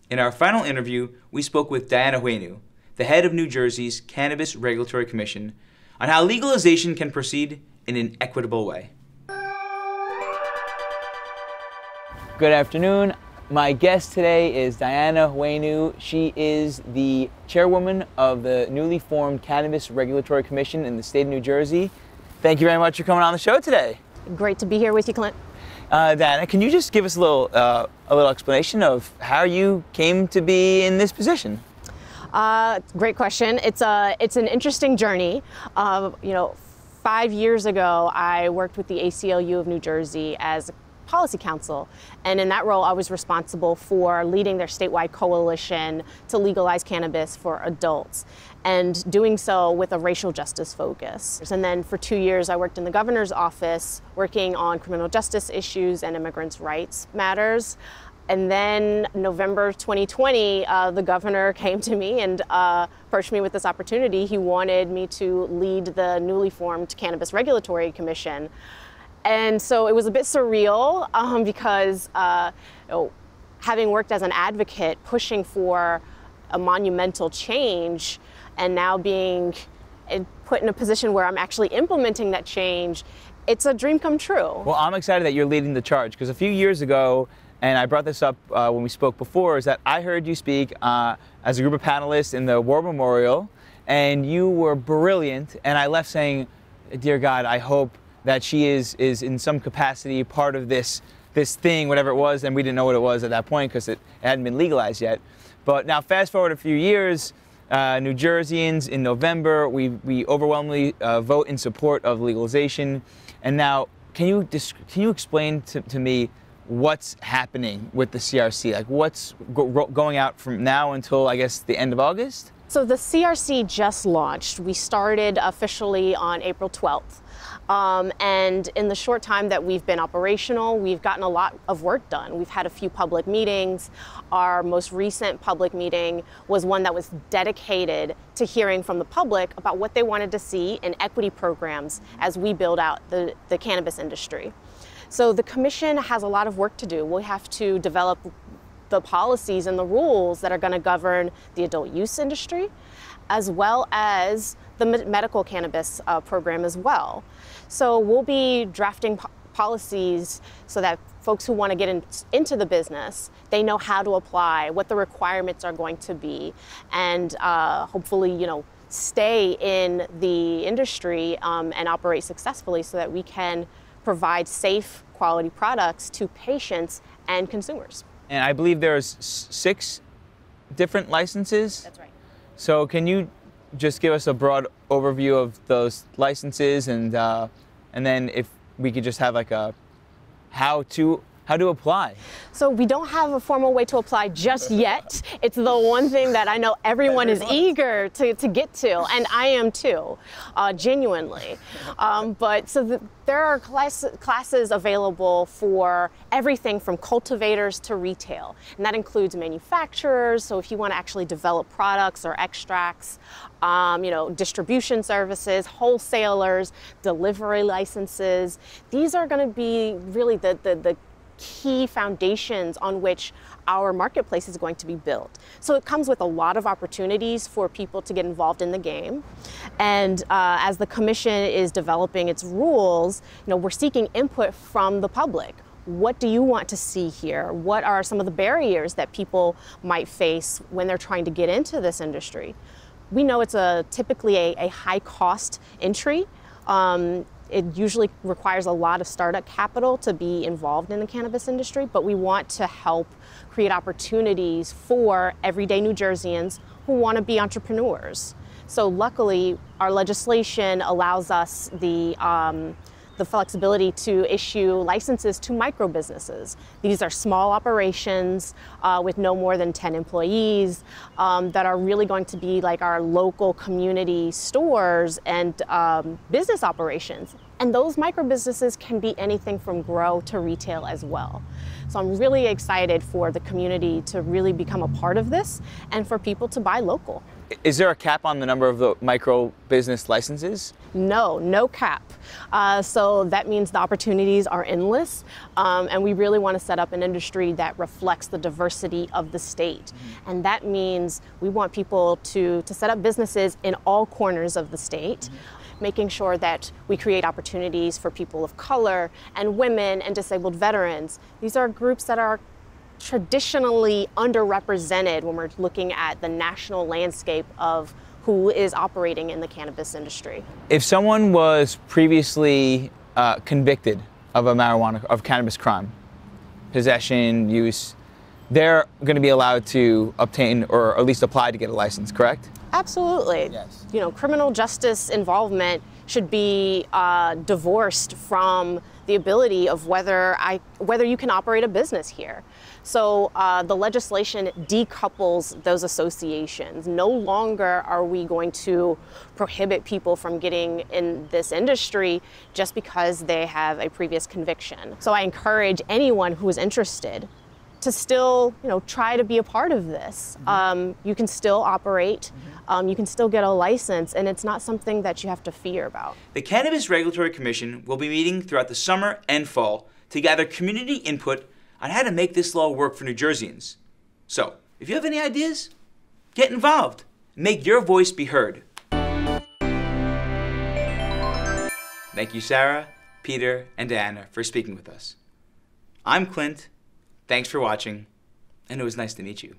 In our final interview, we spoke with Dianna Houenou, the head of New Jersey's Cannabis Regulatory Commission, on how legalization can proceed in an equitable way. Good afternoon. My guest today is Dianna Houenou. She is the chairwoman of the newly formed Cannabis Regulatory Commission in the state of New Jersey. Thank you very much for coming on the show today. Great to be here with you, Clint. Dianna, can you just give us a little explanation of how you came to be in this position? Great question. It's an interesting journey. 5 years ago, I worked with the ACLU of New Jersey as a policy counsel, and in that role I was responsible for leading their statewide coalition to legalize cannabis for adults, and doing so with a racial justice focus. And then for 2 years I worked in the governor's office working on criminal justice issues and immigrants' rights matters. And then November 2020, the governor came to me and approached me with this opportunity. He wanted me to lead the newly formed Cannabis Regulatory Commission. And so it was a bit surreal because having worked as an advocate, pushing for a monumental change, and now being put in a position where I'm actually implementing that change, it's a dream come true. Well, I'm excited that you're leading the charge, because a few years ago, and I brought this up when we spoke before, is that I heard you speak as a group of panelists in the War Memorial, and you were brilliant, and I left saying, dear God, I hope that she is in some capacity part of this thing, whatever it was, and we didn't know what it was at that point because it hadn't been legalized yet. But now fast forward a few years, New Jerseyans in November, we overwhelmingly vote in support of legalization. And now, can you explain to me what's happening with the CRC? Like, what's going out from now until, I guess, the end of August? So the CRC just launched. We started officially on April 12th. And in the short time that we've been operational, we've gotten a lot of work done. We've had a few public meetings. Our most recent public meeting was one that was dedicated to hearing from the public about what they wanted to see in equity programs as we build out the cannabis industry. So the commission has a lot of work to do. We have to develop the policies and the rules that are going to govern the adult use industry, as well as the medical cannabis program as well. So we'll be drafting policies so that folks who want to get into the business, they know how to apply, what the requirements are going to be, and hopefully, stay in the industry and operate successfully so that we can provide safe, quality products to patients and consumers. And I believe there's 6 different licenses? That's right. So can you just give us a broad overview of those licenses, and then if we could just have like a how to apply? So we don't have a formal way to apply just yet. It's the one thing that I know everyone is eager to get to, and I am too, genuinely. There are classes available for everything from cultivators to retail, and that includes manufacturers. So if you want to actually develop products or extracts, distribution services, wholesalers, delivery licenses. These are going to be really the key foundations on which our marketplace is going to be built. So it comes with a lot of opportunities for people to get involved in the game. And as the commission is developing its rules, we're seeking input from the public. What do you want to see here? What are some of the barriers that people might face when they're trying to get into this industry? We know it's typically a high cost entry. It usually requires a lot of startup capital to be involved in the cannabis industry, but we want to help create opportunities for everyday New Jerseyans who want to be entrepreneurs. So luckily, our legislation allows us the flexibility to issue licenses to micro businesses. These are small operations with no more than 10 employees that are really going to be like our local community stores and business operations. And those micro businesses can be anything from grow to retail as well. So I'm really excited for the community to really become a part of this and for people to buy local. Is there a cap on the number of the micro business licenses? No, no cap. So that means the opportunities are endless, and we really want to set up an industry that reflects the diversity of the state. And that means we want people to set up businesses in all corners of the state, making sure that we create opportunities for people of color and women and disabled veterans. These are groups that are traditionally underrepresented when we're looking at the national landscape of who is operating in the cannabis industry. If someone was previously convicted of a cannabis crime, possession, use, they're going to be allowed to obtain or at least apply to get a license, correct? Absolutely. Yes. You know, criminal justice involvement should be divorced from the ability of whether you can operate a business here. So the legislation decouples those associations. No longer are we going to prohibit people from getting in this industry just because they have a previous conviction. So I encourage anyone who is interested to still, try to be a part of this. You can still operate, you can still get a license, and it's not something that you have to fear about. The Cannabis Regulatory Commission will be meeting throughout the summer and fall to gather community input on how to make this law work for New Jerseyans. So, if you have any ideas, get involved. Make your voice be heard. Thank you, Sarah, Peter, and Dianna for speaking with us. I'm Clint. Thanks for watching, and it was nice to meet you.